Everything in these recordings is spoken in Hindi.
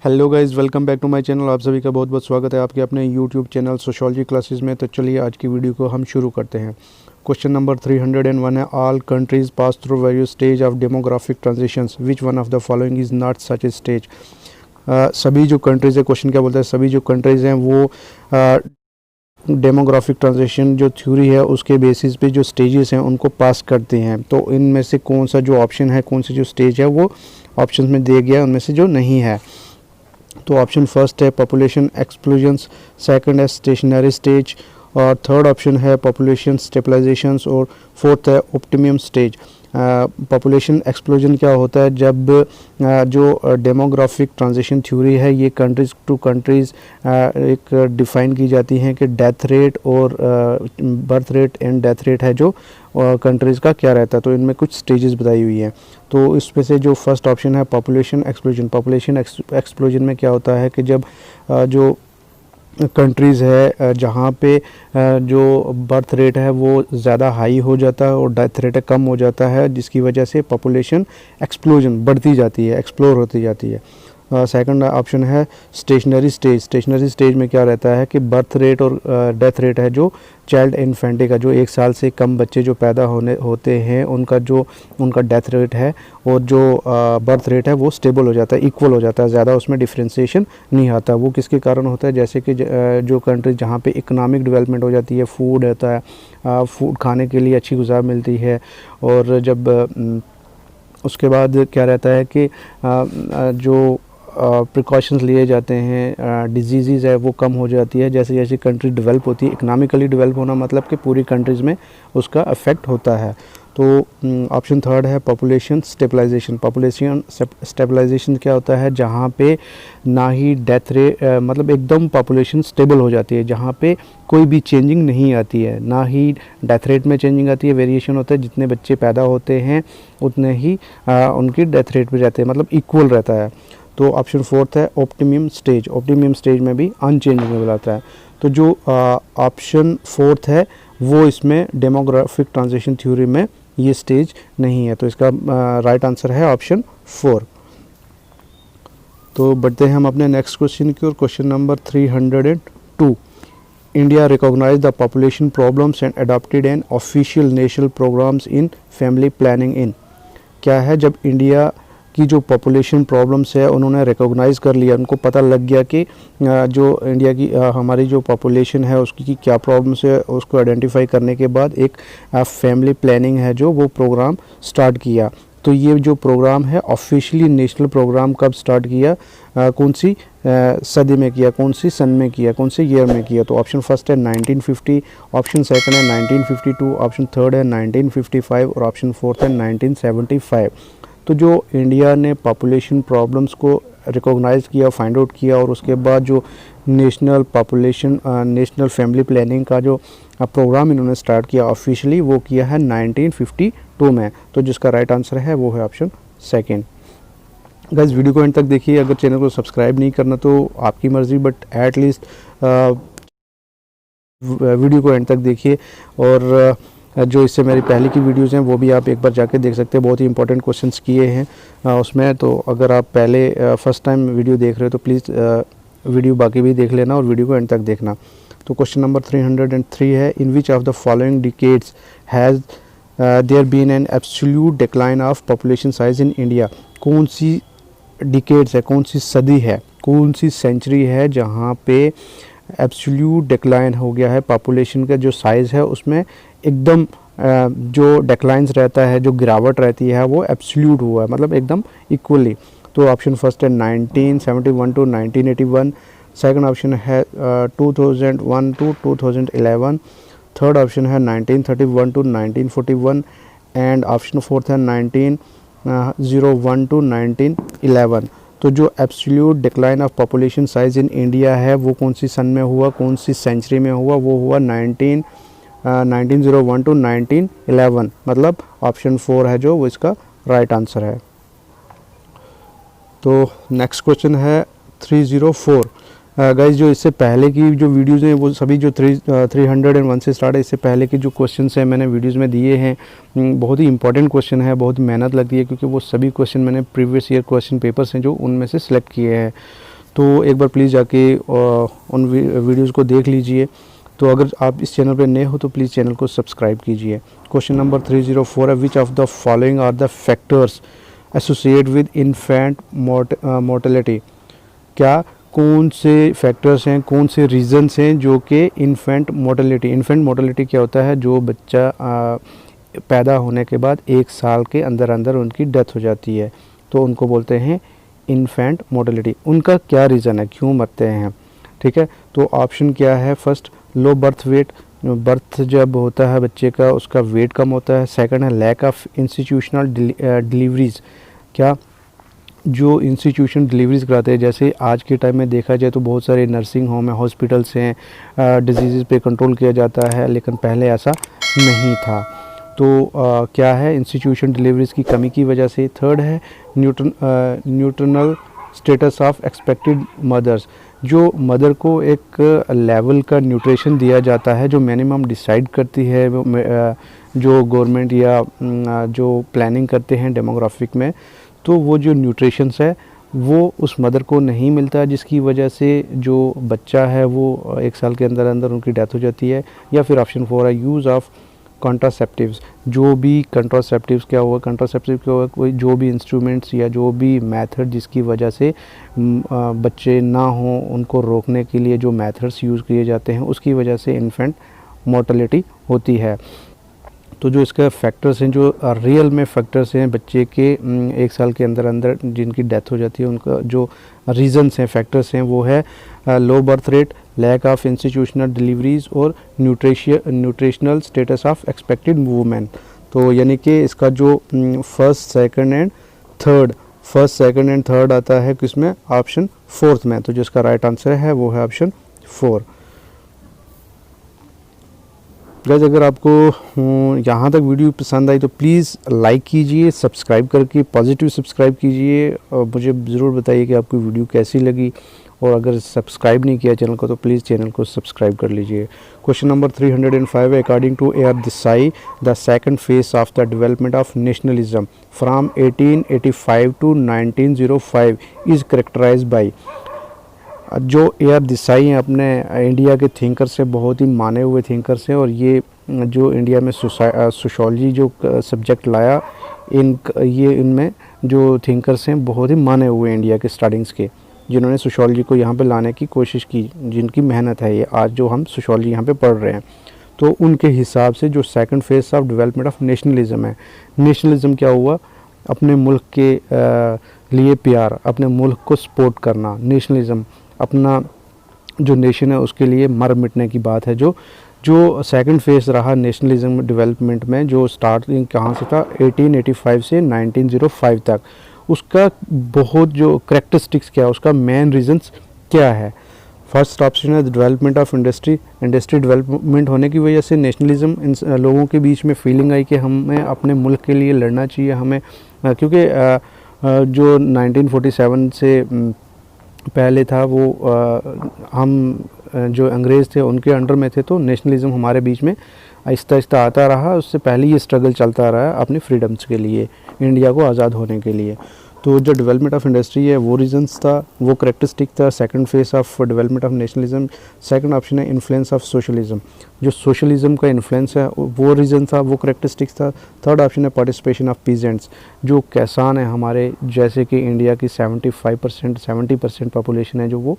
Hello guys, welcome back to my channel. आप सभी का बहुत बहुत स्वागत है आपके अपने यूट्यूब चैनल सोशियोलॉजी क्लासेस में। तो चलिए आज की वीडियो को हम शुरू करते हैं। क्वेश्चन नंबर 301 है, all countries pass through various stage of demographic transitions, which one of the following is not such a stage. सभी जो कंट्रीज़ है, क्वेश्चन क्या बोलता है, सभी जो कंट्रीज़ हैं वो डेमोग्राफिक ट्रांजिशन जो थ्योरी है उसके बेसिस पे जो स्टेजेस हैं उनको पास करते हैं। तो इनमें से कौन सा जो ऑप्शन है, कौन सा जो स्टेज है वो ऑप्शन में दिया गया है, उनमें से जो नहीं है। तो ऑप्शन फर्स्ट है पॉपुलेशन एक्सप्लोजन्स, सेकंड है स्टेशनरी स्टेज, और थर्ड ऑप्शन है पॉपुलेशन स्टेबलाइजेशंस, और फोर्थ है ऑप्टिमम स्टेज। पॉपुलेशन एक्सप्लोजन क्या होता है, जब जो डेमोग्राफिक ट्रांजिशन थ्योरी है ये कंट्रीज़ टू कंट्रीज़ एक डिफ़ाइन की जाती हैं कि डेथ रेट और birth rate and death rate है जो कंट्रीज़ का क्या रहता है। तो इनमें कुछ स्टेजेस बताई हुई हैं। तो इसमें से जो फर्स्ट ऑप्शन है पॉपुलेशन एक्सप्लोजन, पॉपुलेशन एक्सप्लोजन में क्या होता है कि जब जो कंट्रीज़ है जहाँ पे जो बर्थ रेट है वो ज़्यादा हाई हो जाता है और डेथ रेट कम हो जाता है, जिसकी वजह से पॉपुलेशन एक्सप्लोजन बढ़ती जाती है, एक्सप्लोर होती जाती है। सेकंड ऑप्शन है स्टेशनरी स्टेज। स्टेशनरी स्टेज में क्या रहता है कि बर्थ रेट और डेथ रेट है जो चाइल्ड इन्फेंटी का, जो 1 साल से कम बच्चे जो पैदा होते हैं उनका डेथ रेट है और जो बर्थ रेट है वो स्टेबल हो जाता है, इक्वल हो जाता है, ज़्यादा उसमें डिफ्रेंशिएशन नहीं आता। वो किसके कारण होता है, जैसे कि जो कंट्री जहाँ पे इकोनॉमिक डेवलपमेंट हो जाती है, फूड होता है, फूड खाने के लिए अच्छी गुज़ार मिलती है, और जब उसके बाद क्या रहता है कि जो प्रिकॉशंस लिए जाते हैं, डिजीज़ है वो कम हो जाती है। जैसे जैसे कंट्री डेवलप होती है, इकनॉमिकली डेवलप होना मतलब कि पूरी कंट्रीज़ में उसका इफ़ेक्ट होता है। तो ऑप्शन थर्ड है पॉपुलेशन स्टेबलाइजेशन। पॉपुलेशन स्टेबलाइजेशन क्या होता है, जहाँ पे ना ही डेथ रेट मतलब एकदम पॉपुलेशन स्टेबल हो जाती है, जहाँ पे कोई भी चेंजिंग नहीं आती है, ना ही डेथ रेट में चेंजिंग आती है, वेरिएशन होता है, जितने बच्चे पैदा होते हैं उतने ही उनकी डेथ रेट भी रहते हैं, मतलब इक्वल रहता है। तो ऑप्शन फोर्थ है ऑप्टिमम स्टेज। ऑप्टिमम स्टेज में भी अनचेंजिंग आता है। तो जो ऑप्शन फोर्थ है वो इसमें डेमोग्राफिक ट्रांजिशन थ्योरी में ये स्टेज नहीं है। तो इसका राइट आंसर है ऑप्शन 4। तो बढ़ते हैं हम अपने नेक्स्ट क्वेश्चन की ओर। Question number 302, India recognize the population problems and adopted an official national programmes in family planning in. क्या है, जब इंडिया की जो पॉपुलेशन प्रॉब्लम्स है उन्होंने रिकॉग्नाइज़ कर लिया, उनको पता लग गया कि जो इंडिया की हमारी जो पॉपुलेशन है उसकी क्या प्रॉब्लम्स है, उसको आइडेंटिफाई करने के बाद एक फैमिली प्लानिंग है जो वो प्रोग्राम स्टार्ट किया। तो ये जो प्रोग्राम है ऑफिशियली नेशनल प्रोग्राम कब स्टार्ट किया, कौन सी सदी में किया, कौन सी सन में किया, कौन से ईयर में किया। तो ऑप्शन फर्स्ट है 1950, ऑप्शन सेकंड है 1952, ऑप्शन थर्ड है 1955 और ऑप्शन फोर्थ है 1975। तो जो इंडिया ने पॉपुलेशन प्रॉब्लम्स को रिकॉग्नाइज़ किया, फाइंड आउट किया, और उसके बाद जो नेशनल फैमिली प्लानिंग का जो प्रोग्राम इन्होंने स्टार्ट किया ऑफिशियली, वो किया है 1952 में। तो जिसका राइट आंसर है वो है ऑप्शन सेकंड। गाइस, वीडियो को एंड तक देखिए। अगर चैनल को सब्सक्राइब नहीं करना तो आपकी मर्ज़ी, बट एट लीस्ट वीडियो को एंड तक देखिए। और जो इससे मेरी पहले की वीडियोज़ हैं वो भी आप एक बार जाके देख सकते हैं, बहुत ही इंपॉर्टेंट क्वेश्चंस किए हैं उसमें। तो अगर आप पहले फर्स्ट टाइम वीडियो देख रहे हो तो प्लीज़ वीडियो बाकी भी देख लेना और वीडियो को एंड तक देखना। तो क्वेश्चन नंबर 303 है, in which of the following decades has there been an absolute decline of population size in India. कौन सी डिकेड्स है, कौन सी सदी है, कौन सी सेंचुरी है जहाँ पे एब्सोल्यूट डिक्लाइन हो गया है पॉपुलेशन का जो साइज़ है उसमें एकदम जो डिक्लाइंस रहता है, जो गिरावट रहती है वो एब्सोल्यूट हुआ है, मतलब एकदम इक्वली। तो ऑप्शन फर्स्ट है 1971 टू 1981, सेकंड ऑप्शन है 2001 टू 2011, थर्ड ऑप्शन है 1931 टू 1941 एंड ऑप्शन फोर्थ है 1901 टू 1911। तो जो absolute decline of population size in India है वो कौन सी सन में हुआ, कौन सी सेंचुरी में हुआ, वो हुआ 1901 टू 1911, मतलब ऑप्शन 4 है जो वो इसका राइट आंसर है। तो नेक्स्ट क्वेश्चन है 304। गाइस, जो इससे पहले की जो वीडियोज़ हैं वो सभी जो 301 से स्टार्ट है, इससे पहले के जो क्वेश्चंस हैं मैंने वीडियोज़ में दिए हैं, बहुत ही इंपॉर्टेंट क्वेश्चन है, बहुत मेहनत लगती है क्योंकि वो सभी क्वेश्चन मैंने प्रीवियस ईयर क्वेश्चन पेपर्स हैं जो उनमें से सिलेक्ट किए हैं। तो एक बार प्लीज़ जाके उन वीडियोज़ को देख लीजिए। तो अगर आप इस चैनल पे नए हो तो प्लीज़ चैनल को सब्सक्राइब कीजिए। क्वेश्चन नंबर 304 है, which of the following are the factors associate with infant mortality. क्या कौन से फैक्टर्स हैं, कौन से रीजंस हैं जो कि इन्फेंट मोर्टेलिटी क्या होता है, जो बच्चा पैदा होने के बाद 1 साल के अंदर अंदर उनकी डेथ हो जाती है, तो उनको बोलते हैं इन्फेंट मोर्टेलिटी। उनका क्या रीज़न है, क्यों मरते हैं, ठीक है। तो ऑप्शन क्या है, first low birth weight, birth जब होता है बच्चे का उसका वेट कम होता है। सेकंड है लैक ऑफ इंस्टीट्यूशनल डिलीवरीज, क्या जो इंस्टीट्यूशन डिलीवरीज कराते हैं, जैसे आज के टाइम में देखा जाए तो बहुत सारे नर्सिंग होम है, हॉस्पिटल्स हैं, डिजीज़ पे कंट्रोल किया जाता है, लेकिन पहले ऐसा नहीं था। तो क्या है, इंस्टीट्यूशन डिलीवरीज की कमी की वजह से। थर्ड है न्यूट्रनल स्टेटस ऑफ एक्सपेक्टेड मदर्स, जो मदर को एक लेवल का न्यूट्रिशन दिया जाता है जो मिनिमम डिसाइड करती है जो गवर्नमेंट या जो प्लानिंग करते हैं डेमोग्राफिक में, तो वो जो न्यूट्रिशंस है वो उस मदर को नहीं मिलता, जिसकी वजह से जो बच्चा है वो 1 साल के अंदर अंदर उनकी डेथ हो जाती है। या फिर ऑप्शन 4 है यूज़ ऑफ कॉन्ट्रासेप्टिव्स, जो भी कंट्रासेप्टिव्स क्या हुआ, कंट्रासेप्टिव क्या हुआ, कोई जो भी इंस्ट्रूमेंट्स या जो भी मेथड जिसकी वजह से बच्चे ना हों उनको रोकने के लिए जो मेथड्स यूज़ किए जाते हैं उसकी वजह से इन्फेंट मोर्टेलिटी होती है। तो जो इसका फैक्टर्स हैं, जो रियल में फैक्टर्स हैं बच्चे के 1 साल के अंदर अंदर जिनकी डेथ हो जाती है, उनका जो रीज़न्स हैं, फैक्टर्स हैं, वो है low birth rate, lack of institutional deliveries और nutritional status of expected women. तो यानी कि इसका जो फर्स्ट सेकंड एंड थर्ड आता है किसमें, ऑप्शन 4 में। तो जिसका राइट आंसर है वो है ऑप्शन 4। गाइस, अगर आपको यहाँ तक वीडियो पसंद आई तो प्लीज़ लाइक कीजिए, सब्सक्राइब करके पॉजिटिव सब्सक्राइब कीजिए और मुझे ज़रूर बताइए कि आपको वीडियो कैसी लगी। और अगर सब्सक्राइब नहीं किया चैनल को तो प्लीज़ चैनल को सब्सक्राइब कर लीजिए। क्वेश्चन नंबर 305 है, according to A R Desai the second phase of the development of nationalism from 1885 to 1905 is characterized by. जो ए आर देसाई हैं अपने इंडिया के थिंकर्स हैं, बहुत ही माने हुए थिंकर्स हैं, और ये जो इंडिया में सोशोलॉजी जो सब्जेक्ट लाया, इनमें जो थिंकर्स हैं बहुत ही माने हुए इंडिया के स्टार्टिंग्स के, जिन्होंने सोशोलॉजी को यहाँ पे लाने की कोशिश की, जिनकी मेहनत है ये आज जो हम सोशोलॉजी यहाँ पे पढ़ रहे हैं। तो उनके हिसाब से जो second phase of development of nationalism है, नेशनलिज्म क्या हुआ, अपने मुल्क के लिए प्यार, अपने मुल्क को सपोर्ट करना, नेशनलिज्म अपना जो नेशन है उसके लिए मर मिटने की बात है। जो सेकंड फेज रहा नेशनलिज्म डेवलपमेंट में, जो स्टार्टिंग कहाँ से था 1885 से 1905 तक, उसका बहुत जो करेक्टरिस्टिक्स क्या है, उसका मेन रीजंस क्या है। फर्स्ट ऑप्शन है डेवलपमेंट ऑफ इंडस्ट्री डेवलपमेंट होने की वजह से नेशनलिज्म इन लोगों के बीच में फीलिंग आई कि हमें अपने मुल्क के लिए लड़ना चाहिए, हमें क्योंकि जो 1947 से पहले था वो हम जो अंग्रेज़ थे उनके अंडर में थे, तो नेशनलिज्म हमारे बीच में आहिस्ता आहिस्ता आता रहा। उससे पहले ये स्ट्रगल चलता रहा अपनी फ्रीडम्स के लिए, इंडिया को आज़ाद होने के लिए। तो जो डेवलपमेंट ऑफ इंडस्ट्री है वो रीजंस था, वो करेक्टरिस्टिक था second phase of development of nationalism. Second option है इन्फ्लुएंस ऑफ सोशलिज्म, जो सोशलिज्म का इन्फ्लुएंस है वो रीज़न था, वो करेक्टरिस्टिक्स था। थर्ड ऑप्शन है पार्टिसिपेशन ऑफ पीजेंट्स, जो किसान है हमारे, जैसे कि इंडिया की 70% पॉपुलेशन है जो वो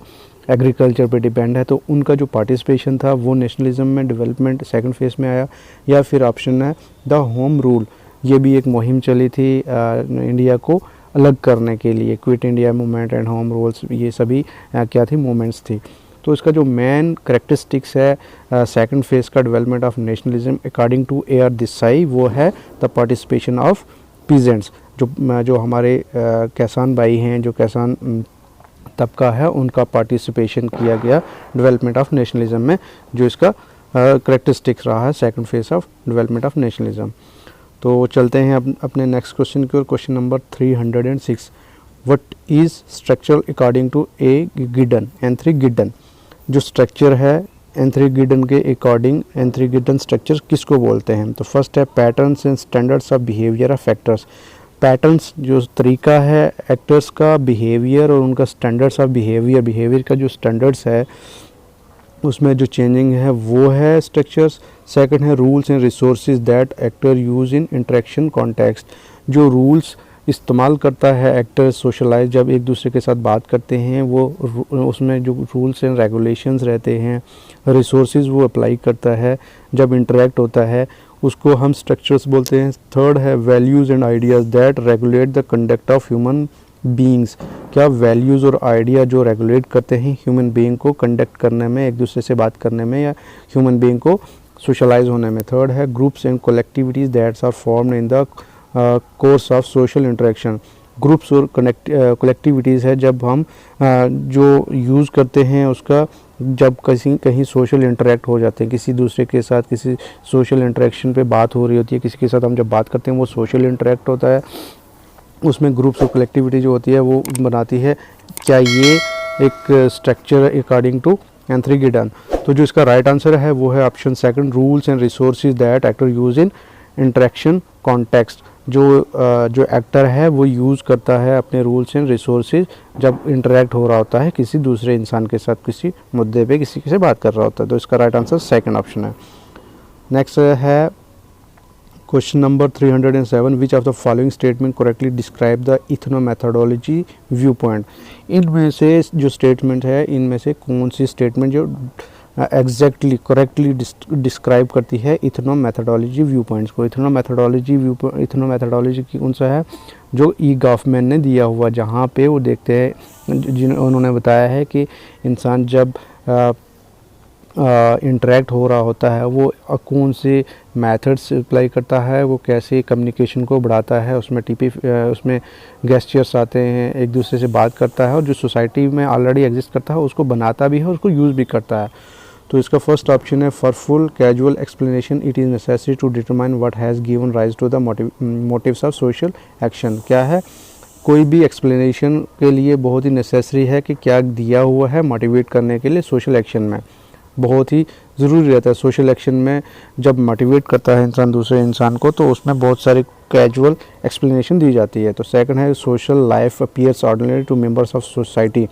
एग्रीकल्चर पे डिपेंड है, तो उनका जो पार्टिसिपेशन था वो नेशनलिज्म में डेवलपमेंट सेकंड फेज में आया। या फिर ऑप्शन है द होम रूल, ये भी एक मुहिम चली थी इंडिया को अलग करने के लिए, quit India movement and home rules, ये सभी क्या थी, मूवमेंट्स थी। तो इसका जो मेन करेक्टरिस्टिक्स है सेकंड फेज का development of nationalism according to A R Desai, वो है द पार्टिसिपेशन ऑफ पीजेंट्स, जो हमारे किसान भाई हैं, जो किसान तबका है, उनका पार्टिसिपेशन किया गया डेवलपमेंट ऑफ नेशनलिज्म में, जो इसका करेक्टरिस्टिक्स रहा है second phase of development of nationalism. तो चलते हैं अपने नेक्स्ट क्वेश्चन की ओर। Question number 306, what is structure according to A Giddens, Anthony Giddens. जो स्ट्रक्चर है एंथ्री गिडन के अकॉर्डिंग, एंथ्री गिडन स्ट्रक्चर किसको बोलते हैं। तो फर्स्ट है patterns and standards of behaviour of factors, patterns जो तरीका है एक्टर्स का बिहेवियर और उनका स्टैंडर्ड्स ऑफ बिहेवियर का जो स्टैंडर्ड्स है उसमें जो चेंजिंग है वो है स्ट्रक्चर्स। सेकंड है rules and resources that actor use in interaction context, जो रूल्स इस्तेमाल करता है एक्टर सोशलाइज जब एक दूसरे के साथ बात करते हैं, वो उसमें जो रूल्स एंड रेगुलेशंस रहते हैं, रिसोर्सेज वो अप्लाई करता है जब इंटरेक्ट होता है, उसको हम स्ट्रक्चर्स बोलते हैं। थर्ड है values and ideas that regulate the conduct of human beings, क्या वैल्यूज़ और आइडिया जो रेगुलेट करते हैं ह्यूमन बीइंग को कंडक्ट करने में, एक दूसरे से बात करने में या ह्यूमन बीइंग को सोशलाइज होने में। थर्ड है groups and collectivities that's are formed in the course of social interaction, groups और कलेक्टिविटीज़ है जब हम जो यूज़ करते हैं उसका जब कहीं सोशल इंटरेक्ट हो जाते हैं किसी दूसरे के साथ, किसी सोशल इंटरेक्शन पे बात हो रही होती है, किसी के साथ हम जब बात करते हैं वो सोशल इंटरेक्ट होता है, उसमें ग्रुप्स और कलेक्टिविटी जो होती है वो बनाती है। क्या ये एक स्ट्रक्चर अकॉर्डिंग टू एंथ्री गिडन? तो जो इसका राइट आंसर है वो है option second, rules and resources that actor use in interaction context. जो एक्टर है वो यूज़ करता है अपने रूल्स एंड रिसोर्सेज जब इंटरेक्ट हो रहा होता है किसी दूसरे इंसान के साथ, किसी मुद्दे पे किसी से बात कर रहा होता है। तो इसका राइट आंसर सेकंड ऑप्शन है। नेक्स्ट है question number 307, which of the following statement correctly describe the ethno methodology view point. इनमें से जो स्टेटमेंट है इनमें से कौन सी स्टेटमेंट जो एग्जैक्टली करेक्टली डिस्क्राइब करती है इथनो मैथडोलॉजी व्यू पॉइंट्स को। इथनो मैथडोलॉजी कौन सा है? जो ई गॉफमैन ने दिया हुआ, जहाँ पे वो देखते हैं उन्होंने बताया है कि इंसान जब इंटरेक्ट हो रहा होता है वो कौन से मेथड्स अप्लाई करता है, वो कैसे कम्युनिकेशन को बढ़ाता है, उसमें गेस्चर्स आते हैं, एक दूसरे से बात करता है और जो सोसाइटी में ऑलरेडी एग्जिस्ट करता है उसको बनाता भी है और उसको यूज़ भी करता है। तो इसका फर्स्ट ऑप्शन है for full causal explanation it is necessary to determine what has given rise to the motives of social action. क्या है? कोई भी एक्सप्लेनेशन के लिए बहुत ही नेसेसरी है कि क्या दिया हुआ है मोटिवेट करने के लिए सोशल एक्शन में, बहुत ही ज़रूरी रहता है। सोशल एक्शन में जब मोटिवेट करता है इंसान दूसरे इंसान को तो उसमें बहुत सारी कैजुअल एक्सप्लेनेशन दी जाती है। तो सेकंड है social life appears ordinary to members of society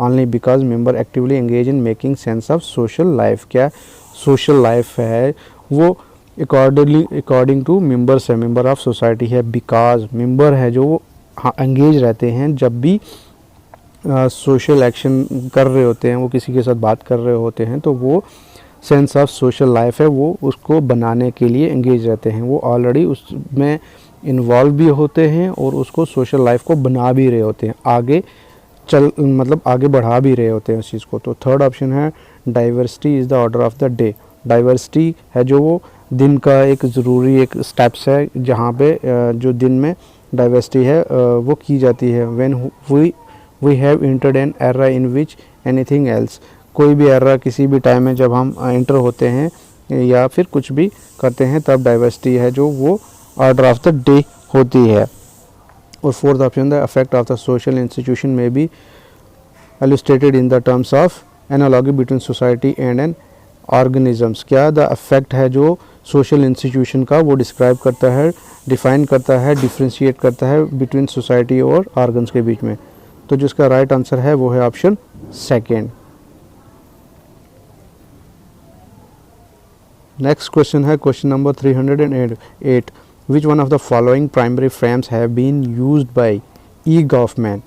only because member actively engage in making sense of social life. क्या सोशल लाइफ है वो अकॉर्डिंग टू मेंबर्स है, मेंबर ऑफ सोसाइटी है, बिकॉज मेंबर है जो वो एंगेज रहते हैं जब भी सोशल एक्शन कर रहे होते हैं, वो किसी के साथ बात कर रहे होते हैं तो वो सेंस ऑफ सोशल लाइफ है वो उसको बनाने के लिए एंगेज रहते हैं, वो ऑलरेडी उसमें इन्वॉल्व भी होते हैं और उसको सोशल लाइफ को बना भी रहे होते हैं, आगे बढ़ा भी रहे होते हैं उस चीज़ को। तो थर्ड ऑप्शन है diversity is the order of the day. Diversity है जो वो दिन का एक ज़रूरी एक स्टेप्स है जहाँ पे जो दिन में डाइवर्सिटी है वो की जाती है। When we have entered an era in which anything else, कोई भी एरा किसी भी टाइम में जब हम इंटर होते हैं या फिर कुछ भी करते हैं तब डाइवर्सिटी है जो वो ऑर्डर ऑफ द डे होती है। और fourth option the effect of the social institution में B illustrated in the terms of analogy between society and an organisms। क्या द इफेक्ट है जो सोशल इंस्टीट्यूशन का वो डिस्क्राइब करता है, डिफाइन करता है, डिफ्रेंशिएट करता है बिटवीन सोसाइटी और ऑर्गन्स के बीच में। तो जिसका राइट आंसर है वो है ऑप्शन सेकेंड। नेक्स्ट क्वेश्चन है question number 308, which one of the following primary frames have been used by E Goffman.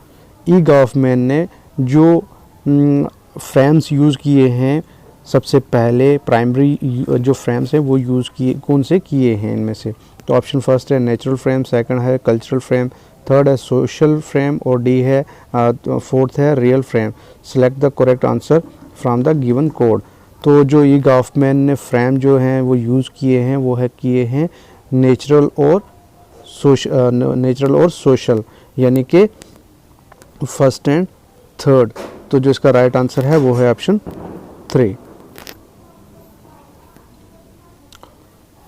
E Goffman ने जो फ्रेम्स यूज़ किए हैं सबसे पहले प्राइमरी जो फ्रेम्स हैं वो यूज़ किए कौन से किए हैं इनमें से? तो ऑप्शन फर्स्ट है नेचुरल फ्रेम, सेकंड है कल्चरल फ्रेम, थर्ड है सोशल फ्रेम और डी है फोर्थ है real frame. Select the correct answer from the given code. तो जो ई गॉफमैन ने फ्रेम जो हैं वो यूज़ किए हैं वो है किए हैं नेचुरल और सोशल, यानी कि फर्स्ट एंड थर्ड। तो जो इसका राइट आंसर है वो है ऑप्शन 3।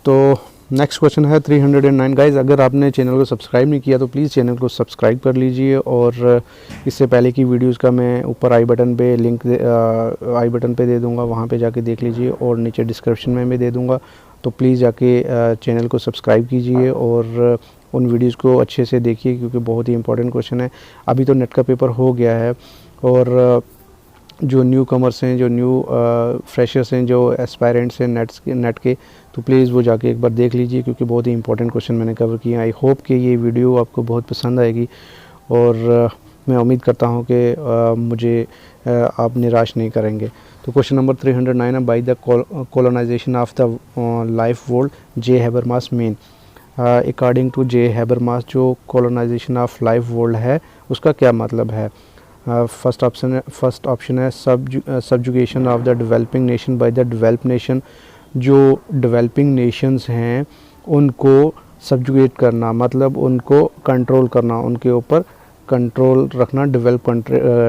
तो नेक्स्ट क्वेश्चन है 309। गाइज अगर आपने चैनल को सब्सक्राइब नहीं किया तो प्लीज़ चैनल को सब्सक्राइब कर लीजिए और इससे पहले की वीडियोस का मैं ऊपर आई बटन पे लिंक आई बटन पे दे दूंगा, वहाँ पे जाके देख लीजिए और नीचे डिस्क्रिप्शन में भी दे दूंगा। तो प्लीज़ जाके चैनल को सब्सक्राइब कीजिए और उन वीडियोज़ को अच्छे से देखिए क्योंकि बहुत ही इंपॉर्टेंट क्वेश्चन है। अभी तो नेट का पेपर हो गया है और जो न्यू कमर्स हैं, जो न्यू फ्रेशर्स हैं, जो एस्पायरेंट्स हैं नेट के, तो प्लीज़ वो जाके एक बार देख लीजिए क्योंकि बहुत ही इंपॉर्टेंट क्वेश्चन मैंने कवर किए। आई होप कि ये वीडियो आपको बहुत पसंद आएगी और मैं उम्मीद करता हूँ कि मुझे आप निराश नहीं करेंगे। तो क्वेश्चन नंबर 309 है, by the colonisation of the life world J Habermas mean. According to J Habermas जो कॉलोनाइजेशन ऑफ लाइफ वर्ल्ड है उसका क्या मतलब है? फर्स्ट ऑप्शन है subjugation of the developing nation by the developed nation. जो डेवलपिंग नेशंस हैं उनको सबजुगेट करना, मतलब उनको कंट्रोल करना, उनके ऊपर कंट्रोल रखना डेवलप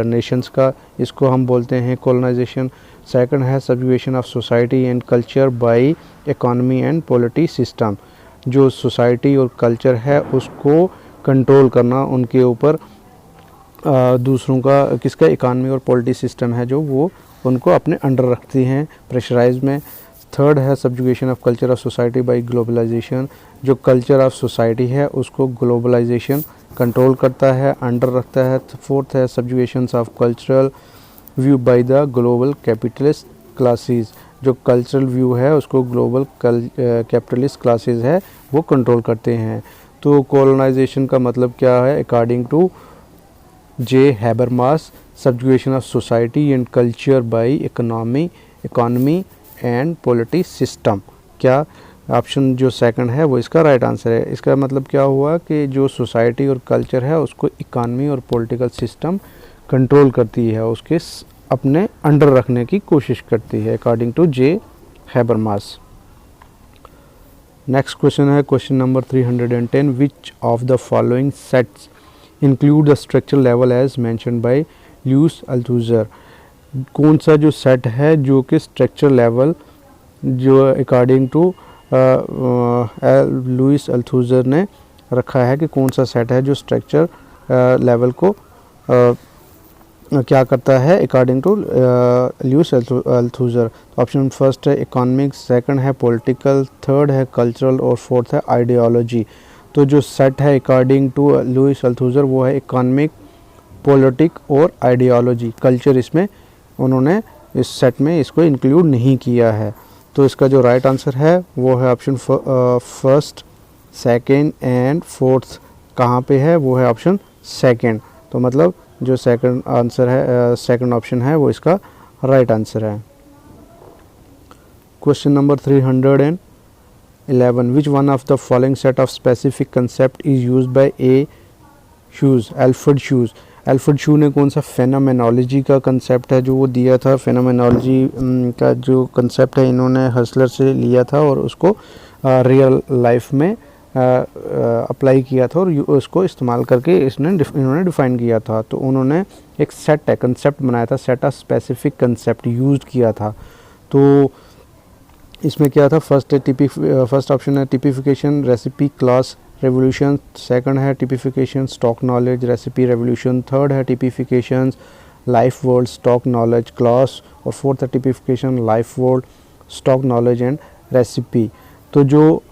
नेशंस का, इसको हम बोलते हैं कॉलोनाइजेशन। सेकंड है subjugation of society and culture by economy and polity system. जो सोसाइटी और कल्चर है उसको कंट्रोल करना, उनके ऊपर दूसरों का किसका इकानमी और पॉलिटी सिस्टम है जो वो उनको अपने अंडर रखती हैं प्रेशराइज में। थर्ड है subjugation of culture of society by globalisation. जो कल्चर ऑफ सोसाइटी है उसको ग्लोबलाइजेशन कंट्रोल करता है, अंडर रखता है। फोर्थ है subjugation of cultural view by the global capitalist classes. जो कल्चरल व्यू है उसको ग्लोबल कैपिटलिस्ट क्लासेस है वो कंट्रोल करते हैं। तो कॉलोनाइजेशन का मतलब क्या है? According to J Habermas, subjugation of society and culture by economy and polity system. क्या ऑप्शन जो सेकंड है वो इसका राइट आंसर है। इसका मतलब क्या हुआ कि जो सोसाइटी और कल्चर है उसको इकोनॉमी और पॉलिटिकल सिस्टम कंट्रोल करती है, उसके अपने अंडर रखने की कोशिश करती है according to J Habermas. Next question है question number 310, which of the following sets include the structure level as mentioned by Louis Althusser. कौन सा जो सेट है जो कि स्ट्रक्चर लेवल जो अकॉर्डिंग टू लुईस अल्थुजर ने रखा है कि कौन सा सेट है जो स्ट्रक्चर लेवल को क्या करता है according to Louis Althusser. Option first है इकोनॉमिक, सेकंड है पॉलिटिकल, थर्ड है कल्चरल और फोर्थ है आइडियोलॉजी। तो जो सेट है अकॉर्डिंग टू लुईस अल्थुजर वो है इकोनॉमिक, पॉलिटिक और आइडियोलॉजी। कल्चर इसमें उन्होंने इस सेट में इसको इंक्लूड नहीं किया है। तो इसका जो राइट आंसर है वो है option first, second and fourth. कहाँ पे है? वो है ऑप्शन सेकंड। तो मतलब जो सेकंड आंसर है, सेकंड ऑप्शन है वो इसका राइट आंसर है। Question number 311, which one of the following set of specific concept is used by a huge, Alfred huge. Alfred huge ने कौन सा फेनोमेनोलॉजी का कंसेप्ट है जो वो दिया था? फेनोमेनोलॉजी का जो कंसेप्ट है इन्होंने हसलर से लिया था और उसको रियल लाइफ में अप्लाई किया था और उसको इस्तेमाल करके इन्होंने डिफ़ाइन किया था। तो उन्होंने एक सेट है कंसेप्ट बनाया था, set of specific concept use किया था। तो इसमें क्या था? फर्स्ट ऑप्शन है typification, recipe, class, revolution. Second है typification, stock knowledge, recipe, revolution. Third है typification, life world, stock knowledge, class. और फोर्थ है typification, life world, stock knowledge and recipe. तो जो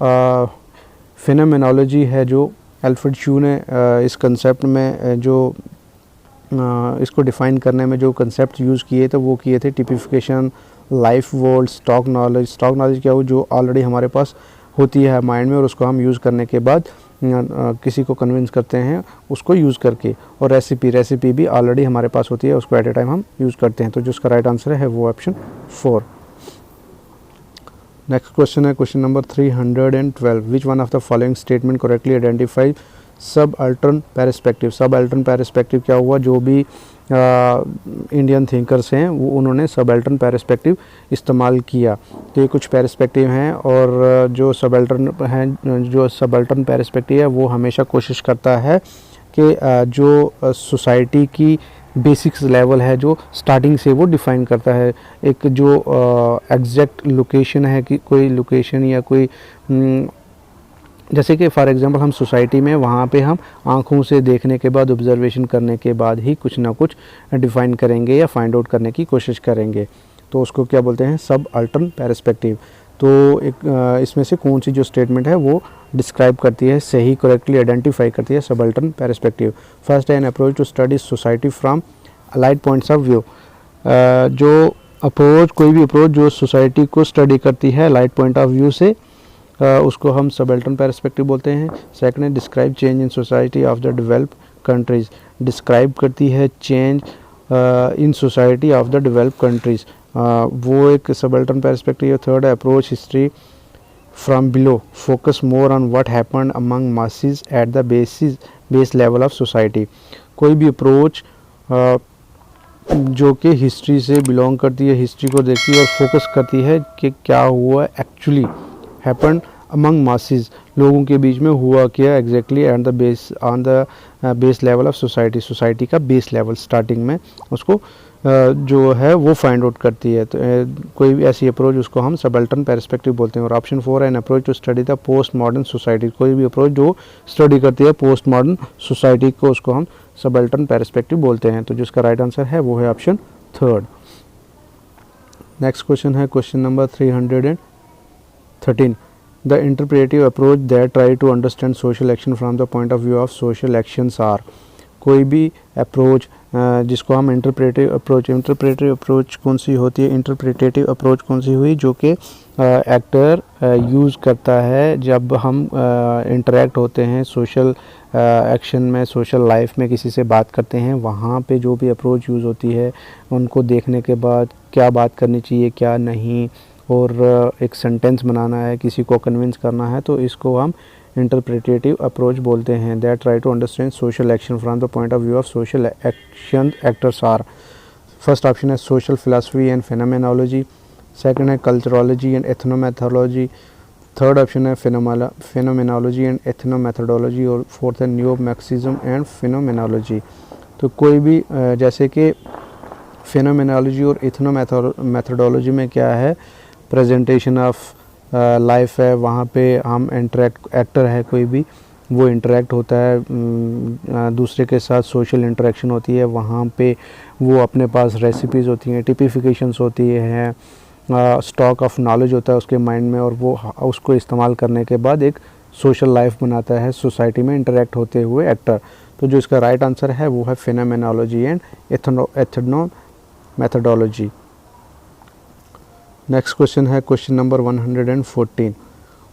फेनोमेनोलॉजी है जो एल्फ्रेड ह्यूज ने इस कंसेप्ट में जो इसको डिफ़ाइन करने में जो कंसेप्ट यूज़ किए थे वो किए थे typification, life world, stock knowledge. Stock knowledge क्या हो? जो ऑलरेडी हमारे पास होती है माइंड में और उसको हम यूज़ करने के बाद किसी को कन्विंस करते हैं उसको यूज़ करके। और रेसिपी भी ऑलरेडी हमारे पास होती है, उसको एट ए टाइम हम यूज़ करते हैं। तो जो उसका राइट आंसर है वो ऑप्शन 4। नेक्स्ट क्वेश्चन है question number 312, which one of the following statement correctly identify सब अल्टर्न पेरिस्पेक्टिव। सब अल्टर्न पेरिस्पेक्टिव क्या हुआ? जो भी इंडियन थिंकर्स हैं वो उन्होंने सब अल्टर्न पेरिस्पेक्टिव इस्तेमाल किया। तो ये कुछ पेरिस्पेक्टिव हैं और जो सब अल्टर्न पेरिस्पेक्टिव है वो हमेशा कोशिश करता है कि जो सोसाइटी की बेसिक्स लेवल है जो स्टार्टिंग से वो डिफ़ाइन करता है। एक जो एग्जैक्ट लोकेशन है कि कोई लोकेशन या कोई जैसे कि फॉर एग्जांपल हम सोसाइटी में वहाँ पे हम आँखों से देखने के बाद ऑब्जर्वेशन करने के बाद ही कुछ ना कुछ डिफ़ाइन करेंगे या फाइंड आउट करने की कोशिश करेंगे। तो उसको क्या बोलते हैं? सब अल्टर्न पेरिस्पेक्टिव। तो एक इसमें से कौन सी जो स्टेटमेंट है वो डिस्क्राइब करती है, सही करेक्टली आइडेंटिफाई करती है सबल्टर्न पर्सपेक्टिव। फर्स्ट है an approach to study society from allied points of view. जो अप्रोच, कोई भी अप्रोच जो सोसाइटी को स्टडी करती है अलाइड पॉइंट ऑफ व्यू से, उसको हम सबल्टर्न पर्सपेक्टिव बोलते हैं। सेकंड है describe change in society of the developed countries, describe करती है change in society of the developed countries, वो एक सबल्टर्न पर्सपेक्टिव है। थर्ड है approach history from below, focus more on what happened among masses at the base level of society. कोई भी अप्रोच जो कि हिस्ट्री से बिलोंग करती है, हिस्ट्री को देखती है और फोकस करती है कि क्या हुआ एक्चुअली, हैपेंड अमंग मासेस, लोगों के बीच में हुआ क्या exactly at the base, on the base level of society, society का बेस लेवल स्टार्टिंग में उसको जो है वो फाइंड आउट करती है। तो कोई भी ऐसी अप्रोच उसको हम सबल्टर्न पर्सपेक्टिव बोलते हैं। और ऑप्शन 4 है an approach to study the post modern society, कोई भी अप्रोच जो स्टडी करती है पोस्ट मॉडर्न सोसाइटी को, उसको हम सबल्टर्न पर्सपेक्टिव बोलते हैं। तो जिसका राइट आंसर है वो है ऑप्शन 3। नेक्स्ट क्वेश्चन है question number 313, the interpretive approach that try to understand social action from the point of view of social actions are. कोई भी अप्रोच जिसको हम इंटरप्रेटिव अप्रोच कौन सी होती है, इंटरप्रेटेटिव अप्रोच कौन सी हुई, जो कि एक्टर यूज़ करता है जब हम इंटरेक्ट होते हैं सोशल एक्शन में, सोशल लाइफ में किसी से बात करते हैं, वहाँ पे जो भी अप्रोच यूज़ होती है उनको देखने के बाद क्या बात करनी चाहिए क्या नहीं, और एक सेंटेंस बनाना है, किसी को कन्विंस करना है, तो इसको हम इंटरप्रेटेटिव अप्रोच बोलते हैं। That try to understand social action from the point of view of social action actors are. First option है social philosophy and phenomenology, second है culturology and ethnomethodology, third option है फेनोमेनोलॉजी एंड एथनोमेथोडोलॉजी, और फोर्थ है न्यू मार्क्सिज्म एंड फेनोमेनोलॉजी। तो कोई भी जैसे कि फेनोमेनोलॉजी और एथनोमेथोडोलॉजी में क्या है, प्रेजेंटेशन ऑफ लाइफ है, वहाँ पे हम एक्टर है कोई भी, वो इंटरेक्ट होता है दूसरे के साथ, सोशल इंटरेक्शन होती है, वहाँ पे वो अपने पास रेसिपीज़ होती हैं, टिपिफिकेशंस होती हैं, स्टॉक ऑफ नॉलेज होता है उसके माइंड में, और वो उसको इस्तेमाल करने के बाद एक सोशल लाइफ बनाता है सोसाइटी में इंटरेक्ट होते हुए एक्टर। तो जो इसका राइट आंसर है वो है phenomenology and ethnomethodology. Next question है question number 114,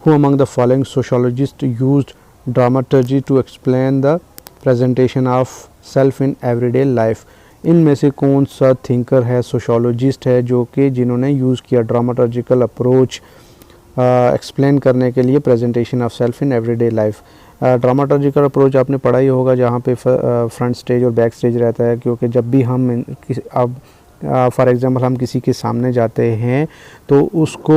who among the following sociologist used dramaturgy to explain the presentation of self in everyday life. इनमें से कौन सा थिंकर है, सोशियोलॉजिस्ट है, जो कि जिन्होंने यूज़ किया ड्रामाटर्जिकल अप्रोच एक्सप्लेन करने के लिए presentation of self in everyday life. Dramaturgical approach आपने पढ़ा ही होगा, जहाँ पे फ्रंट स्टेज और बैक स्टेज रहता है, क्योंकि जब भी हम अब फॉर एग्ज़ाम्पल हम किसी के सामने जाते हैं तो उसको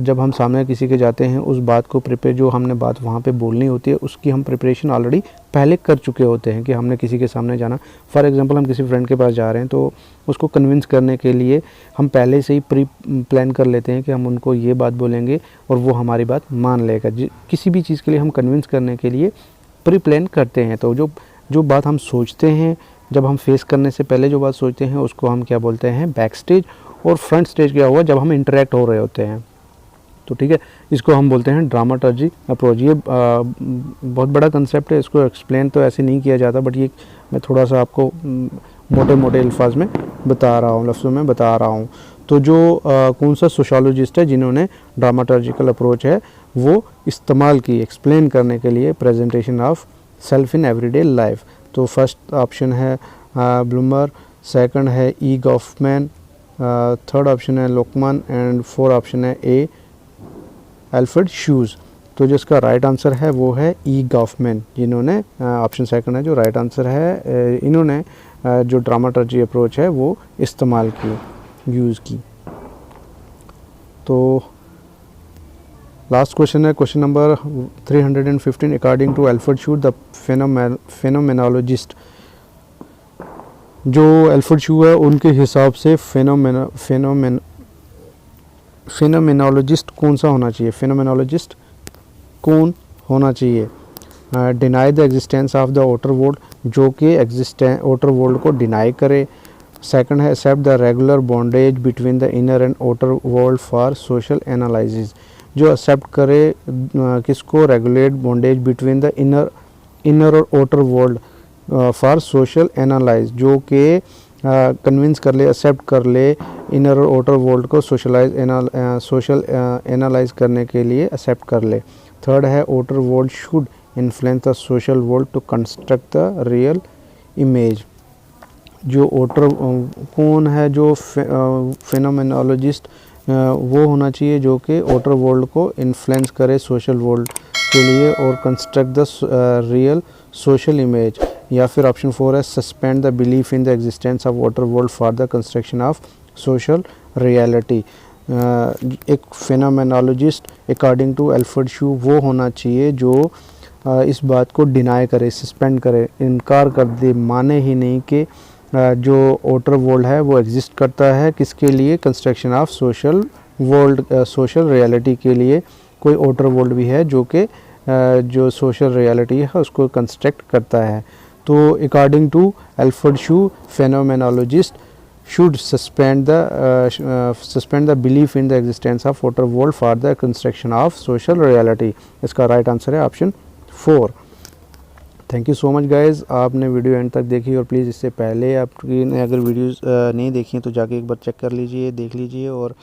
जब हम सामने किसी के जाते हैं उस बात को प्रिपेयर, जो हमने बात वहाँ पे बोलनी होती है उसकी हम प्रिपरेशन ऑलरेडी पहले कर चुके होते हैं कि हमने किसी के सामने जाना। फॉर एग्ज़ाम्पल हम किसी फ्रेंड के पास जा रहे हैं तो उसको कन्विंस करने के लिए हम पहले से ही प्री प्लान कर लेते हैं कि हम उनको ये बात बोलेंगे और वो हमारी बात मान लेगा। किसी भी चीज़ के लिए हम कन्विंस करने के लिए प्री प्लान करते हैं। तो जो बात हम सोचते हैं, जब हम फेस करने से पहले जो बात सोचते हैं उसको हम क्या बोलते हैं, बैक स्टेज। और फ्रंट स्टेज क्या हुआ, जब हम इंटरेक्ट हो रहे होते हैं। तो ठीक है, इसको हम बोलते हैं ड्रामाटर्जी अप्रोच। ये बहुत बड़ा कंसेप्ट है, इसको एक्सप्लेन तो ऐसे नहीं किया जाता, बट ये मैं थोड़ा सा आपको मोटे मोटे अल्फाज में बता रहा हूँ, लफ्ज़ों में बता रहा हूँ। तो जो कौन सा सोशियोलॉजिस्ट है जिन्होंने ड्रामाटर्जिकल अप्रोच है वो इस्तेमाल की एक्सप्लेन करने के लिए presentation of self in everyday life. तो फर्स्ट ऑप्शन है ब्लूमर, सेकंड है ई गॉफमैन, थर्ड ऑप्शन है लोकमान एंड फोर्थ ऑप्शन है ए एल्फ्रेड शूज़। तो जिसका राइट आंसर है वो है ई गॉफमैन, जिन्होंने ऑप्शन सेकंड है जो राइट आंसर है, इन्होंने जो ड्रामाटर्जी अप्रोच है वो इस्तेमाल की, यूज़ की। तो लास्ट क्वेश्चन है question number 315, according to Alfred शू द फेनोमेनोलॉजिस्ट। जो एल्फ्रेड शू है उनके हिसाब से फेनोमेनोलॉजिस्ट कौन सा होना चाहिए, फेनोमेनोलॉजिस्ट कौन होना चाहिए। Deny the existence of the outer world, जो कि आउटर वर्ल्ड को डिनाई करे। सेकंड है accept the regular bondage between the inner and outer world for social analysis, जो एक्सेप्ट करे किसको, regulate bondage between the inner और outer world for social analyse, जो कि कन्विंस कर ले, एक्सेप्ट कर ले इनर और आउटर वर्ल्ड को सोशल एनालाइज करने के लिए एक्सेप्ट कर ले। थर्ड है outer world should influence the social world to construct the real image. जो आउटर कौन है, जो फेनोमेनोलॉजिस्ट वो होना चाहिए जो कि आउटर वर्ल्ड को इन्फ्लुएंस करे सोशल वर्ल्ड के लिए और construct the real social image. या फिर ऑप्शन 4 है suspend the belief in the existence of outer world for the construction of social reality. एक फेनोमेनोलॉजिस्ट अकॉर्डिंग टू एल्फ्रेड शू वो होना चाहिए जो इस बात को डिनाई करे, सस्पेंड करे, इनकार कर दे, माने ही नहीं कि जो आउटर वर्ल्ड है वो एग्जिस्ट करता है, किसके लिए, construction of social world, social reality के लिए कोई आउटर वर्ल्ड भी है जो कि जो सोशल रियलिटी है उसको कंस्ट्रक्ट करता है। तो अकॉर्डिंग टू एल्फ्रेड शू phenomenologist should suspend the belief in the existence of outer world for the construction of social reality। इसका राइट आंसर है option 4। Thank you so much guys, आपने वीडियो एंड तक देखी और प्लीज़ इससे पहले आपकी अगर वीडियोस नहीं देखी हैं तो जाके एक बार चेक कर लीजिए, देख लीजिए और